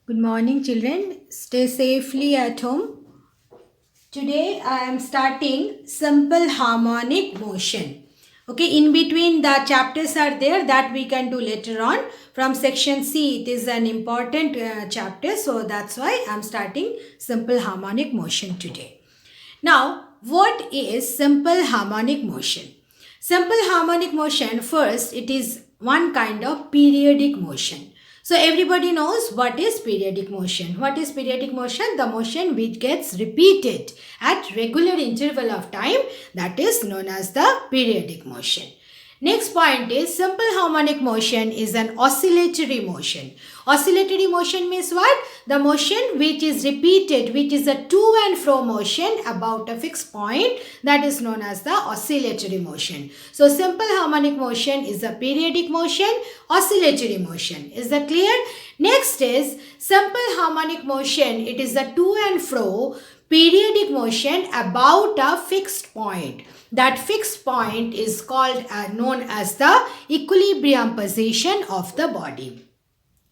Good morning, children. Stay safely at home. Today I am starting simple harmonic motion. Okay, in between the chapters are there that we can do later on. From section C, it is an important chapter, so that's why I am starting simple harmonic motion today. Now, what is simple harmonic motion? Simple harmonic motion, first, it is one kind of periodic motion. So, everybody knows what is periodic motion. What is periodic motion? The motion which gets repeated at regular interval of time, that is known as the periodic motion. Next point is simple harmonic motion is an oscillatory motion. Oscillatory motion means what? The motion which is repeated, which is a to and fro motion about a fixed point, that is known as the oscillatory motion. So simple harmonic motion is a periodic motion, oscillatory motion. Is that clear? Next is simple harmonic motion. It is a to and fro periodic motion about a fixed point. That fixed point is called known as the equilibrium position of the body.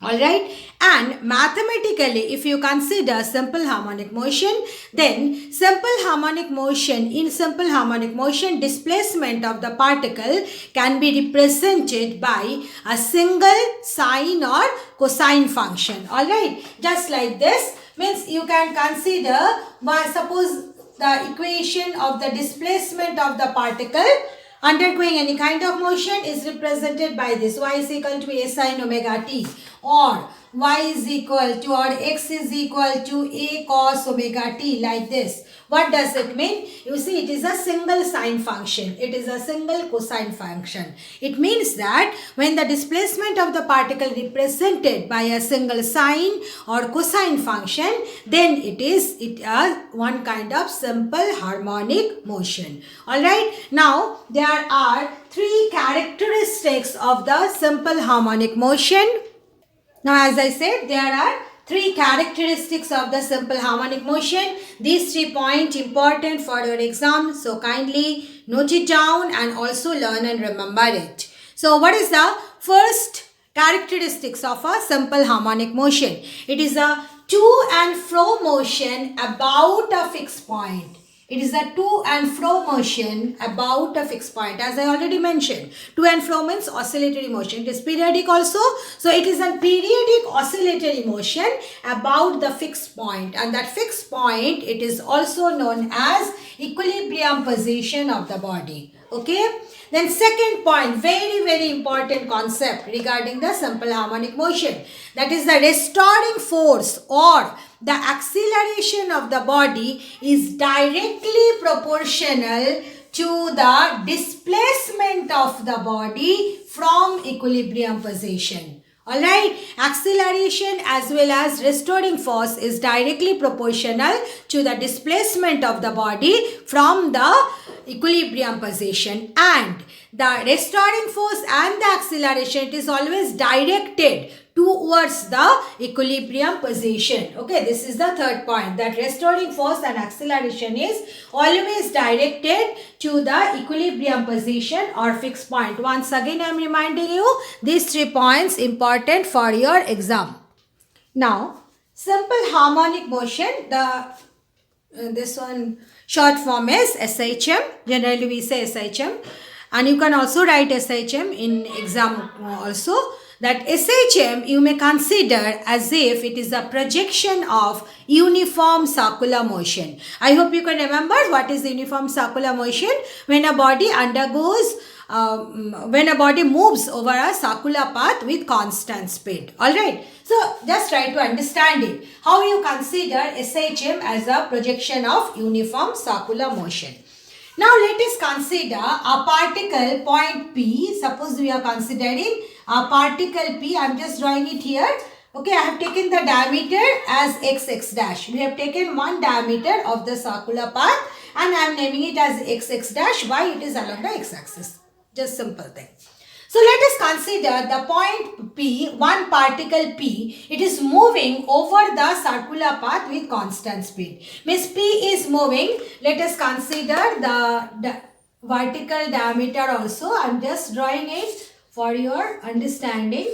Alright, and mathematically, if you consider simple harmonic motion, then simple harmonic motion, in simple harmonic motion, displacement of the particle can be represented by a single sine or cosine function. Alright, just like this, means you can consider, suppose the equation of the displacement of the particle undergoing any kind of motion is represented by this. Y is equal to a sine omega t, or y is equal to, or x is equal to a cos omega t, like this. What does it mean? You see, it is a single sine function. It is a single cosine function. It means that when the displacement of the particle represented by a single sine or cosine function, then it is one kind of simple harmonic motion. Alright, now there are three characteristics of the simple harmonic motion. Now, as I said, there are three characteristics of the simple harmonic motion. These 3 points important for your exam. So, kindly note it down and also learn and remember it. So, what is the first characteristics of a simple harmonic motion? It is a to and fro motion about a fixed point. It is a to and fro motion about a fixed point. As I already mentioned, to and fro means oscillatory motion. It is periodic also. So it is a periodic oscillatory motion about the fixed point. And that fixed point, it is also known as equilibrium position of the body. Okay. Then second point, very important concept regarding the simple harmonic motion. That is the restoring force or the acceleration of the body is directly proportional to the displacement of the body from equilibrium position. Alright, acceleration as well as restoring force is directly proportional to the displacement of the body from the equilibrium position, and the restoring force and the acceleration, it is always directed towards the equilibrium position. Okay, this is the third point, that restoring force and acceleration is always directed to the equilibrium position or fixed point. Once again, I am reminding you these 3 points important for your exam. Now, simple harmonic motion, this one short form is SHM. Generally we say SHM, and you can also write SHM in exam also. That SHM you may consider as if it is a projection of uniform circular motion. I hope you can remember what is uniform circular motion. When a body undergoes when a body moves over a circular path with constant speed. Alright, so just try to understand it. How you consider SHM as a projection of uniform circular motion. Now let us consider a particle point P. Suppose we are considering a particle P. I am just drawing it here. Okay, I have taken the diameter as xx dash. We have taken one diameter of the circular path and I am naming it as xx dash. Why? It is along the x-axis. Just simple thing. So let us consider the point P, one particle P, it is moving over the circular path with constant speed. Means P is moving. Let us consider the vertical diameter also. I am just drawing it for your understanding,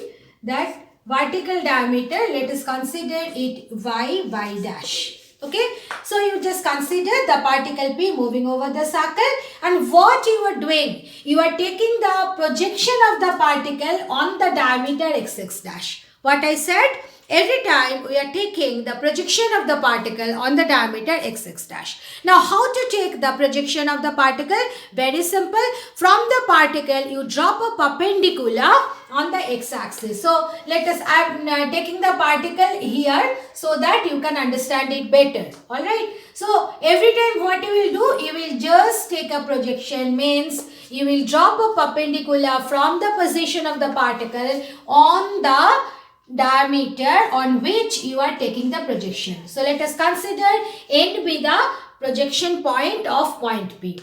that vertical diameter, let us consider it y dash. Okay, so you just consider the particle P moving over the circle, and what you are doing, you are taking the projection of the particle on the diameter xx dash. What I said, every time we are taking the projection of the particle on the diameter xx dash. Now how to take the projection of the particle? Very simple. From the particle you drop a perpendicular on the x-axis. So let us, I am taking the particle here so that you can understand it better. Alright. So every time what you will do, you will just take a projection, means you will drop a perpendicular from the position of the particle on the diameter on which you are taking the projection. So let us consider N be the projection point of point P.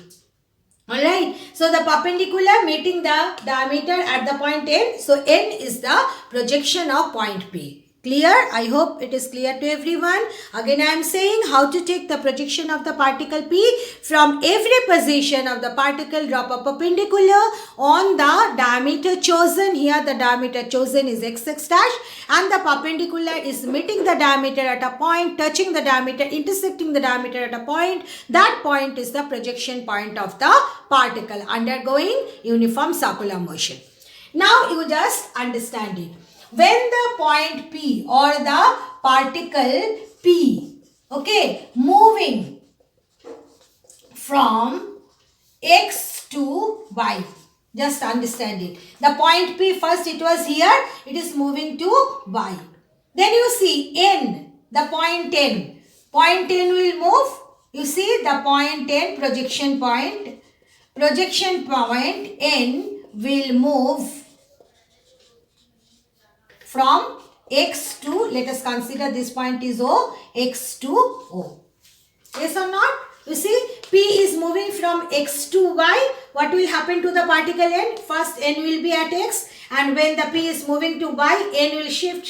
Alright, so the perpendicular meeting the diameter at the point N. So N is the projection of point P. Clear? I hope it is clear to everyone. Again I am saying how to take the projection of the particle P. From every position of the particle, drop a perpendicular on the diameter chosen. Here the diameter chosen is xx dash, and the perpendicular is meeting the diameter at a point, touching the diameter, intersecting the diameter at a point. That point is the projection point of the particle undergoing uniform circular motion. Now you just understand it. When the point P or the particle P, okay, moving from x to y, just understand it. The point P, first it was here, it is moving to y. Then you see N, the point N. Point N will move. You see the point N, projection point N will move from x to, let us consider this point is O, x to O. Yes or not? You see, P is moving from x to y. What will happen to the particle N? First N will be at x, and when the P is moving to y, N will shift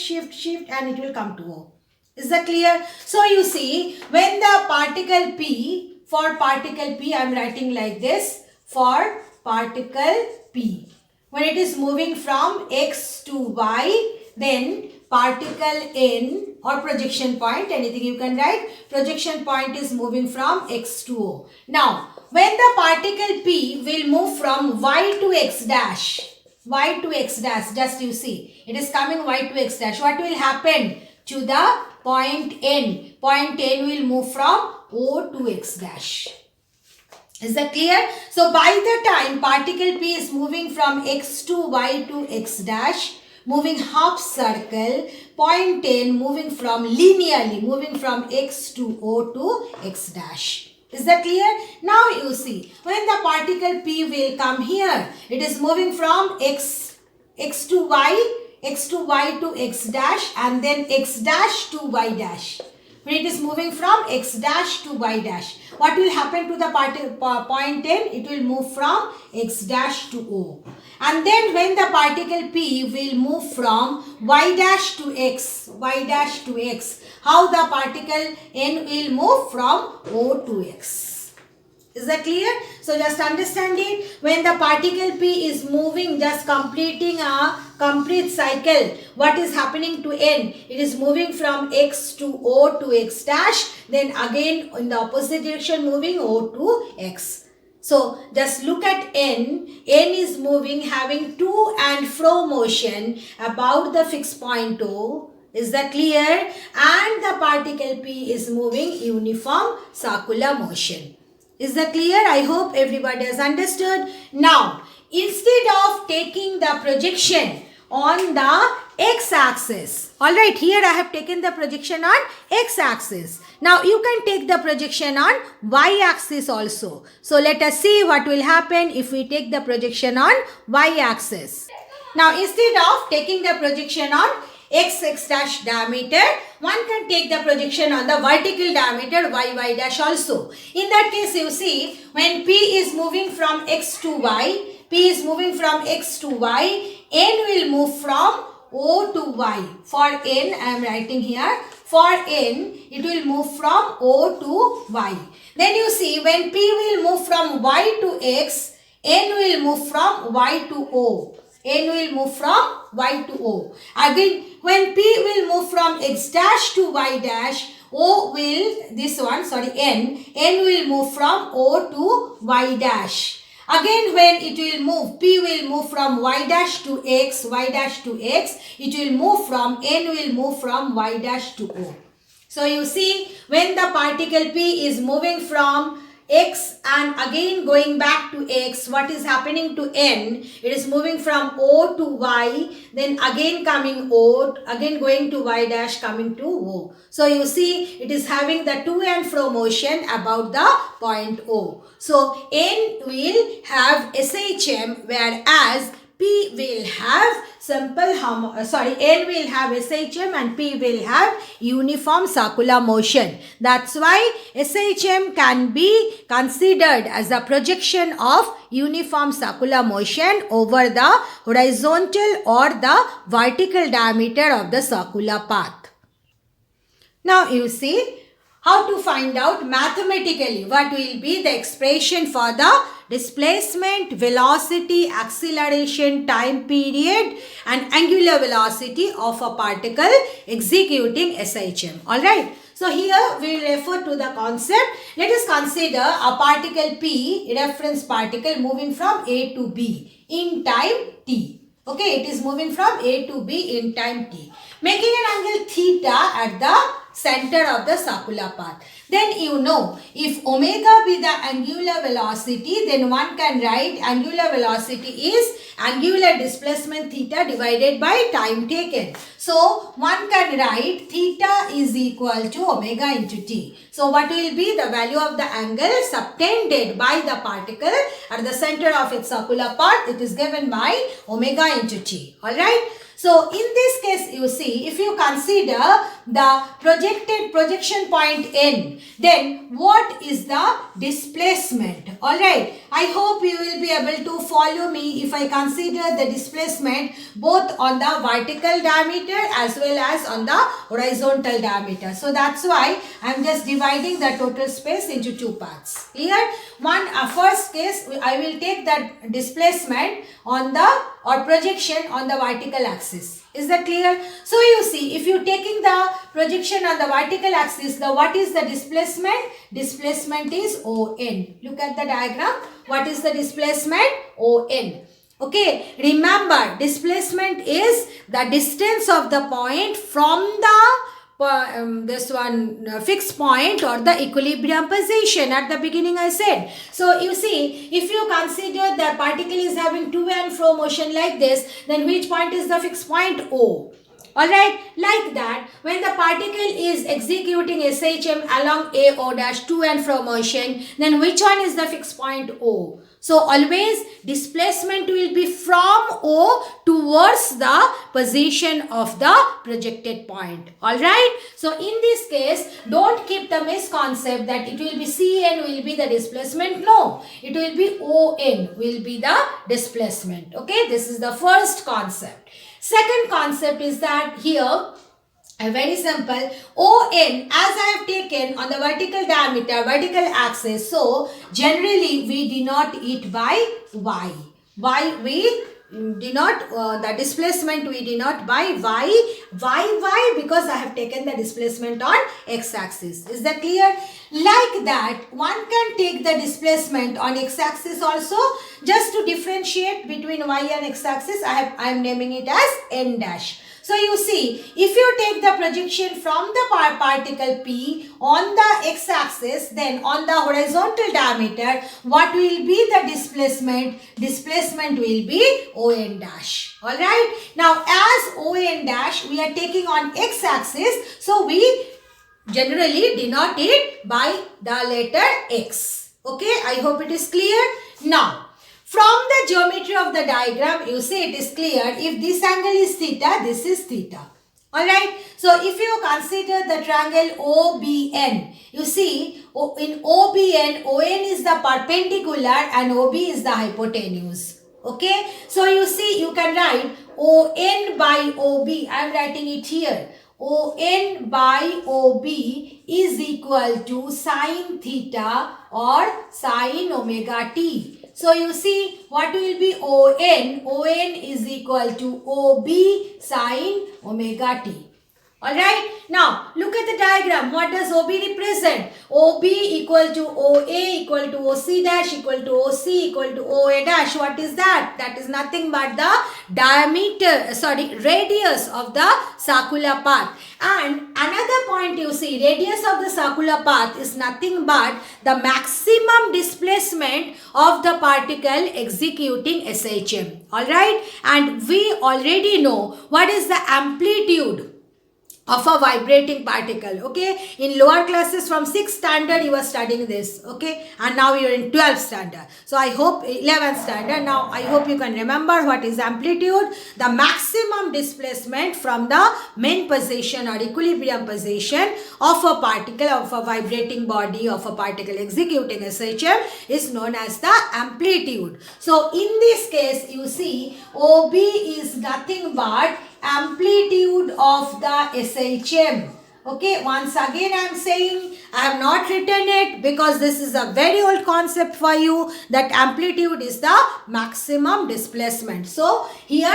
and it will come to O. Is that clear? So you see, when the particle P, for particle P I am writing like this, for particle P, when it is moving from x to y, then particle N or projection point, anything you can write, projection point is moving from x to O. Now, when the particle P will move from y to x dash, just you see, it is coming y to x dash. What will happen to the point N? Point N will move from O to x dash. Is that clear? So, by the time particle P is moving from x to y to x dash, moving half circle, point N moving from linearly, moving from x to O to x dash. Is that clear? Now you see, when the particle P will come here, it is moving from x to y to x dash, and then x dash to y dash. When it is moving from x dash to y dash, what will happen to the point N? It will move from x dash to O. And then when the particle P will move from y dash to x, how the particle N will move from O to x. Is that clear? So just understand it. When the particle P is moving, just completing a complete cycle, what is happening to N? It is moving from x to O to x dash, then again in the opposite direction moving O to x. So just look at N. N is moving, having to and fro motion about the fixed point O. Is that clear? And the particle P is moving uniform circular motion. Is that clear? I hope everybody has understood. Now, instead of taking the projection on the x-axis, alright, here I have taken the projection on x-axis. Now, you can take the projection on y-axis also. So, let us see what will happen if we take the projection on y-axis. Now, instead of taking the projection on x dash diameter, one can take the projection on the vertical diameter y dash also. In that case, you see, when P is moving from x to y, N will move from O to y. For N, I am writing here, for N, it will move from O to y. Then you see, when P will move from y to x, N will move from y to O. N will move from Y to O. Again, when P will move from X dash to Y dash, O will, N will move from O to Y dash. Again, when it will move, P will move from Y dash to X, it will move from, N will move from Y dash to O. So you see, when the particle P is moving from X and again going back to X, what is happening to N? It is moving from O to Y, then again coming O, again going to Y dash, coming to O. So you see, it is having the to and fro motion about the point O. So N will have SHM, whereas P will have N will have SHM and P will have uniform circular motion. That's why SHM can be considered as a projection of uniform circular motion over the horizontal or the vertical diameter of the circular path. Now you see how to find out mathematically what will be the expression for the displacement, velocity, acceleration, time period and angular velocity of a particle executing SHM. Alright. So here we will refer to the concept. Let us consider a particle P, a reference particle moving from A to B in time t. Okay, it is moving from A to B in time t, making an angle theta at the center of the circular path. Then you know, if omega be the angular velocity, then one can write angular velocity is angular displacement theta divided by time taken. So one can write theta is equal to omega into t. So what will be the value of the angle subtended by the particle at the center of its circular path? It is given by omega into t. Alright. So in this case, you see, if you consider the projection point N, then what is the displacement? Alright, I hope you will be able to follow me if I consider the displacement both on the vertical diameter as well as on the horizontal diameter. So that's why I am just dividing the total space into two parts. Clear? First case, I will take the displacement on the projection on the vertical axis. Is that clear? So you see, if you taking the projection on the vertical axis, what is the displacement? Displacement is ON. Look at the diagram. What is the displacement? ON. Okay, remember, displacement is the distance of the point from the fixed point or the equilibrium position. At the beginning I said. So you see, if you consider the particle is having to and fro motion like this, then which point is the fixed point? O. Alright, like that, when the particle is executing SHM along AO dash to and fro motion, then which one is the fixed point? O. So always displacement will be from O towards the position of the projected point. Alright. So in this case, don't keep the misconcept that it will be Cn will be the displacement. No, it will be On will be the displacement. Okay, this is the first concept. Second concept is that here, very simple, ON as I have taken on the vertical diameter, vertical axis. So generally we denote it by Y. Why we denote the displacement we denote by Y. Why? Because I have taken the displacement on X axis. Is that clear? Like that, one can take the displacement on X axis also. Just to differentiate between Y and X axis, I am naming it as N dash. So you see, if you take the projection from the particle P on the x-axis, then on the horizontal diameter, what will be the displacement? Displacement will be ON dash. Alright. Now as ON dash we are taking on x-axis, so we generally denote it by the letter X. Okay, I hope it is clear. Now, from the geometry of the diagram, you see it is clear. If this angle is theta, this is theta. Alright. So, if you consider the triangle OBN, you see in OBN, ON is the perpendicular and OB is the hypotenuse. Okay. So, you see you can write ON by OB. I am writing it here. ON by OB is equal to sine theta or sine omega t. So you see what will be ON? ON is equal to OB sine omega t. Alright, now look at the diagram. What does OB represent? OB equal to OA equal to OC dash equal to OC equal to OA dash. What is that? That is nothing but the radius of the circular path. And another point you see, radius of the circular path is nothing but the maximum displacement of the particle executing SHM. Alright, and we already know what is the amplitude of a vibrating particle. Okay, in lower classes from 6th standard you were studying this. Okay, and now you are in 12th standard. So I hope 11th standard. Now I hope you can remember what is amplitude. The maximum displacement from the main position or equilibrium position of a particle, of a vibrating body, of a particle executing SHM is known as the amplitude. So in this case you see OB is nothing but amplitude of the SHM. Okay, once again I am saying, I have not written it because this is a very old concept for you, that amplitude is the maximum displacement. So here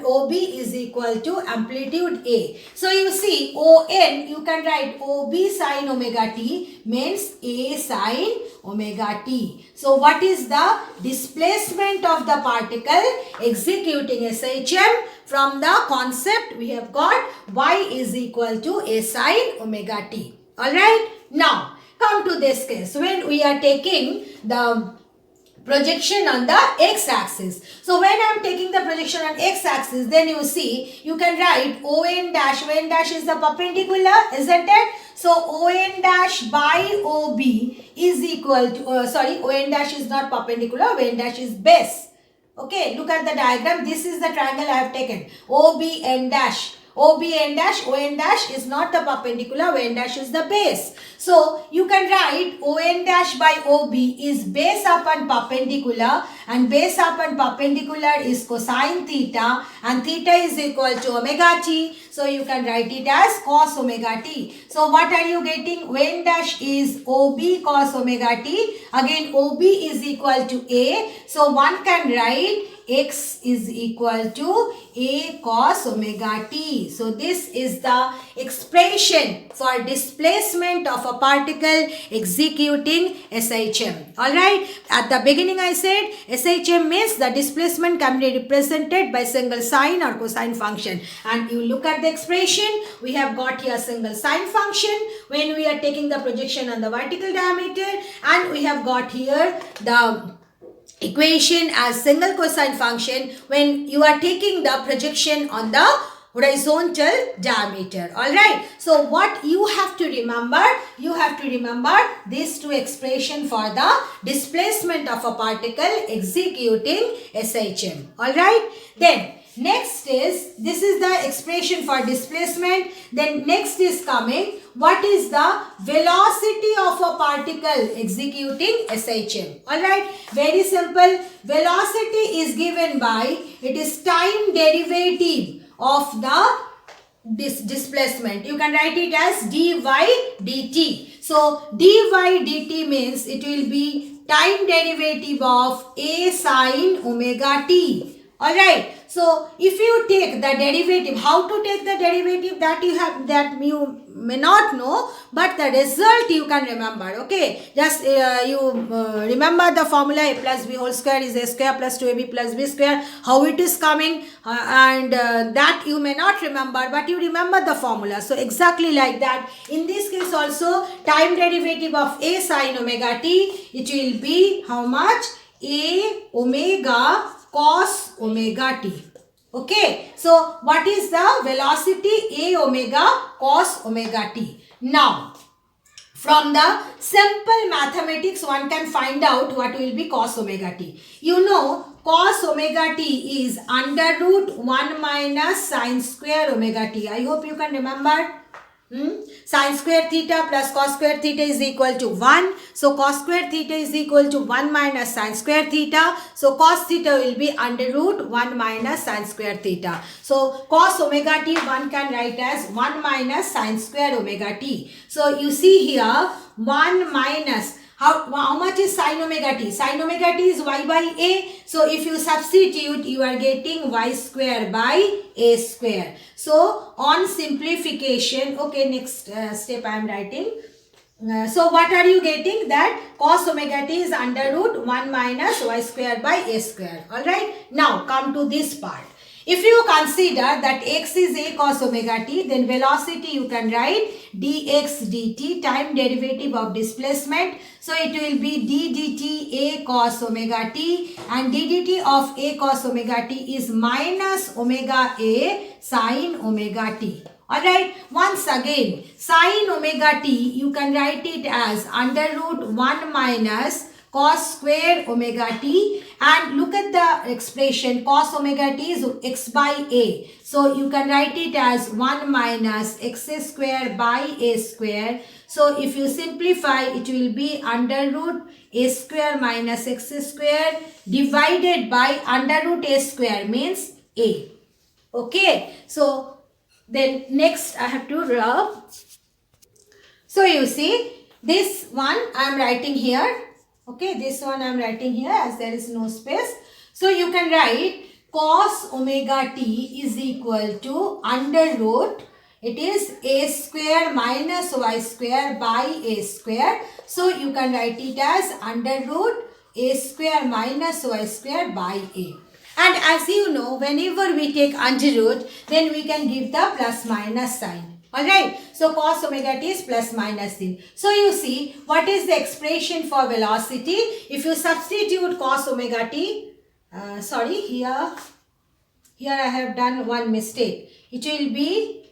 OB is equal to amplitude A. So you see ON, you can write OB sine omega t means A sine omega t. So what is the displacement of the particle executing SHM? From the concept we have got y is equal to A sine omega t. Alright. Now come to this case when we are taking the projection on the x-axis. So when I am taking the projection on x-axis, then you see you can write ON dash. ON dash is the perpendicular, isn't it? So ON dash by OB is equal to, ON dash is not perpendicular, ON dash is base. Okay, look at the diagram. This is the triangle I have taken. OBN dash. OBN dash, ON dash is not the perpendicular, ON dash is the base. So you can write ON dash by OB is base upon perpendicular, and base upon perpendicular is cosine theta, and theta is equal to omega t. So you can write it as cos omega t. So what are you getting? ON dash is OB cos omega t. Again OB is equal to A. So one can write x is equal to A cos omega t. So this is the expression for displacement of a particle executing SHM. Alright, at the beginning I said SHM means the displacement can be represented by single sine or cosine function. And you look at the expression, we have got here single sine function when we are taking the projection on the vertical diameter, and we have got here the equation as single cosine function when you are taking the projection on the horizontal diameter. Alright, so what you have to remember these two expressions for the displacement of a particle executing SHM. Alright, then next is, this is the expression for displacement. Then next is coming, what is the velocity of a particle executing SHM? Alright, very simple. Velocity is given by, it is time derivative of the displacement. You can write it as dy dt. So dy dt means it will be time derivative of A sine omega t. Alright, so if you take the derivative, how to take the derivative, that you may not know, but the result you can remember. Okay, just remember the formula A plus B whole square is A square plus 2AB plus B square, how it is coming, and that you may not remember, but you remember the formula. So exactly like that, in this case also, time derivative of A sine omega t, it will be how much? A omega cos omega t. Okay, so what is the velocity? A omega cos omega t. Now, from the simple mathematics, one can find out what will be cos omega t. You know, cos omega t is under root 1 minus sine square omega t. I hope you can remember. Sine square theta plus cos square theta is equal to 1. So cos square theta is equal to 1 minus sine square theta. So cos theta will be under root 1 minus sine square theta. So cos omega t one can write as 1 minus sine square omega t. So you see here 1 minus How much is sine omega t? Sine omega t is y by a. So if you substitute, you are getting y square by a square. So on simplification, okay, next step I am writing. So what are you getting? That cos omega t is under root 1 minus y square by a square. Alright. Now come to this part. If you consider that x is a cos omega t, then velocity you can write dx dt, time derivative of displacement. So it will be d dt a cos omega t, and d dt of a cos omega t is minus omega a sin omega t. Alright, once again, sin omega t, you can write it as under root 1 minus cos square omega t, and look at the expression, cos omega t is x by a. So you can write it as 1 minus x square by a square. So if you simplify, it will be under root a square minus x square divided by under root a square means a. Okay, so then next I have to rub. So you see, this one I am writing here. Okay, this one I am writing here as there is no space. So you can write cos omega t is equal to under root, it is a square minus y square by a square. So you can write it as under root a square minus y square by a. And as you know, whenever we take under root, then we can give the plus minus sign. Alright, so cos omega t is plus minus thing. So you see, what is the expression for velocity? If you substitute cos omega t, here I have done one mistake. It will be,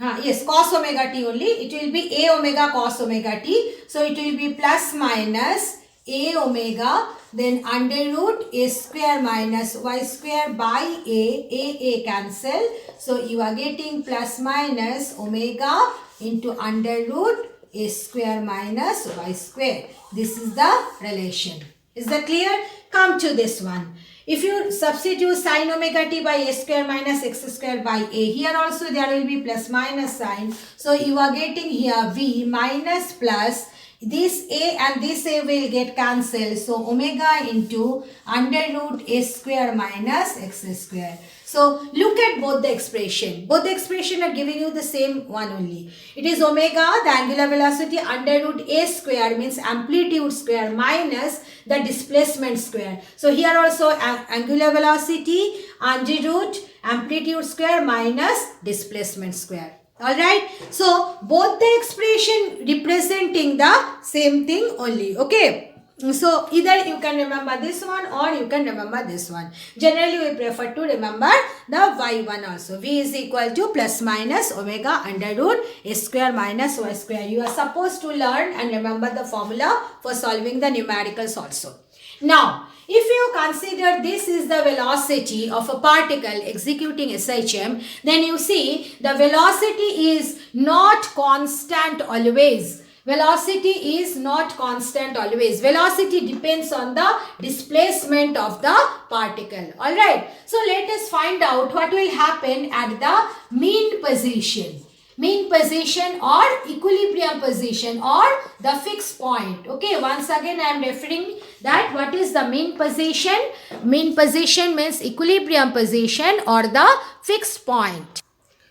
yes, cos omega t only. It will be a omega cos omega t. So it will be plus minus a omega, then under root a square minus y square by a cancel. So you are getting plus minus omega into under root a square minus y square. This is the relation. Is that clear? Come to this one. If you substitute sin omega t by a square minus x square by a, here also there will be plus minus sign. So you are getting here v minus plus. This a and this a will get cancelled. So omega into under root a square minus x square. So look at both the expression. Both the expression are giving you the same one only. It is omega, the angular velocity, under root a square means amplitude square minus the displacement square. So here also angular velocity, under root amplitude square minus displacement square. Alright, so both the expression representing the same thing only. Okay, so either you can remember this one or you can remember this one. Generally we prefer to remember the y1 also. V is equal to plus minus omega under root a square minus y square. You are supposed to learn and remember the formula for solving the numericals also. Now, if you consider this is the velocity of a particle executing SHM, then you see the velocity is not constant always. Velocity is not constant always. Velocity depends on the displacement of the particle. Alright. So let us find out what will happen at the mean position. Mean position or equilibrium position or the fixed point. Okay, once again I am referring that what is the mean position? Mean position means equilibrium position or the fixed point.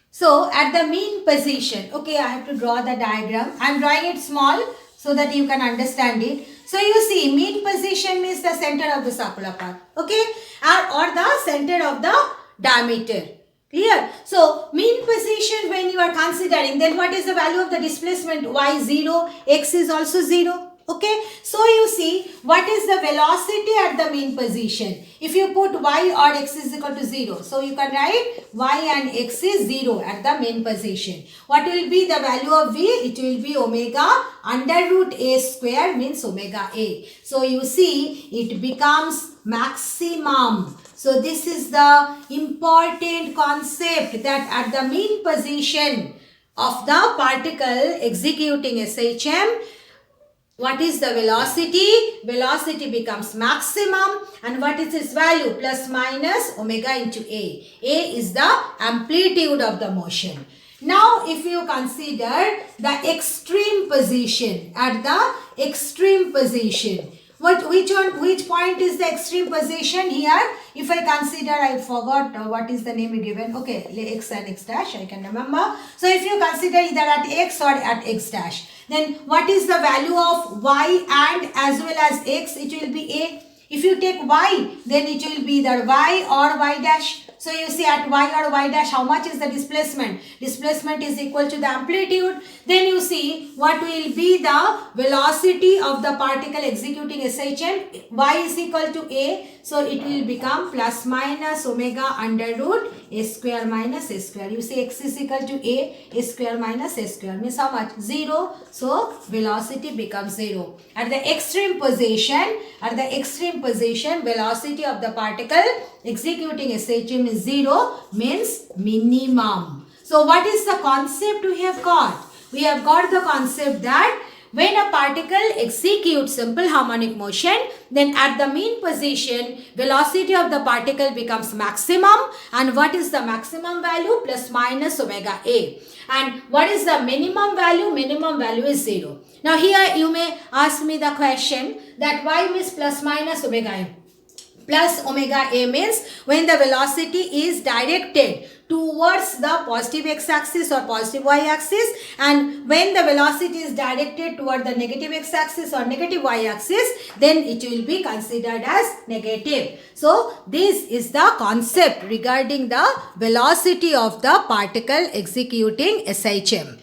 So at the mean position, okay, I have to draw the diagram. I am drawing it small so that you can understand it. So you see, mean position means the center of the circular path, okay, or the center of the diameter. Clear? So, mean position when you are considering, then what is the value of the displacement? Y 0, x is also 0. Okay. So, you see what is the velocity at the mean position. If you put y or x is equal to 0. So, you can write y and x is 0 at the mean position. What will be the value of v? It will be omega under root a square means omega a. So, you see it becomes maximum. So, this is the important concept that at the mean position of the particle executing SHM, what is the velocity? Velocity becomes maximum, and what is its value? Plus minus omega into a. A is the amplitude of the motion. Now if you consider the extreme position, at the extreme position, which point is the extreme position here? If I consider, I forgot what is the name given. Okay, x and x dash, I can remember. So if you consider either at x or at x dash, then what is the value of y and as well as x? It will be a. If you take y, then it will be either y or y dash. So you see at y or y dash, how much is the displacement? Displacement is equal to the amplitude. Then you see what will be the velocity of the particle executing SHM. Y is equal to a. So it will become plus minus omega under root a square minus a square. You see x is equal to a square minus a square. Means how much? 0. So velocity becomes 0. At the extreme position, velocity of the particle executing SHM is 0, means minimum. So what is the concept we have got? We have got the concept that when a particle executes simple harmonic motion, then at the mean position, velocity of the particle becomes maximum. And what is the maximum value? Plus minus omega a. And what is the minimum value? Minimum value is 0. Now here you may ask me the question that why means plus minus omega a? Plus omega a means when the velocity is directed towards the positive x-axis or positive y-axis, and when the velocity is directed toward the negative x-axis or negative y-axis, then it will be considered as negative. So this is the concept regarding the velocity of the particle executing SHM.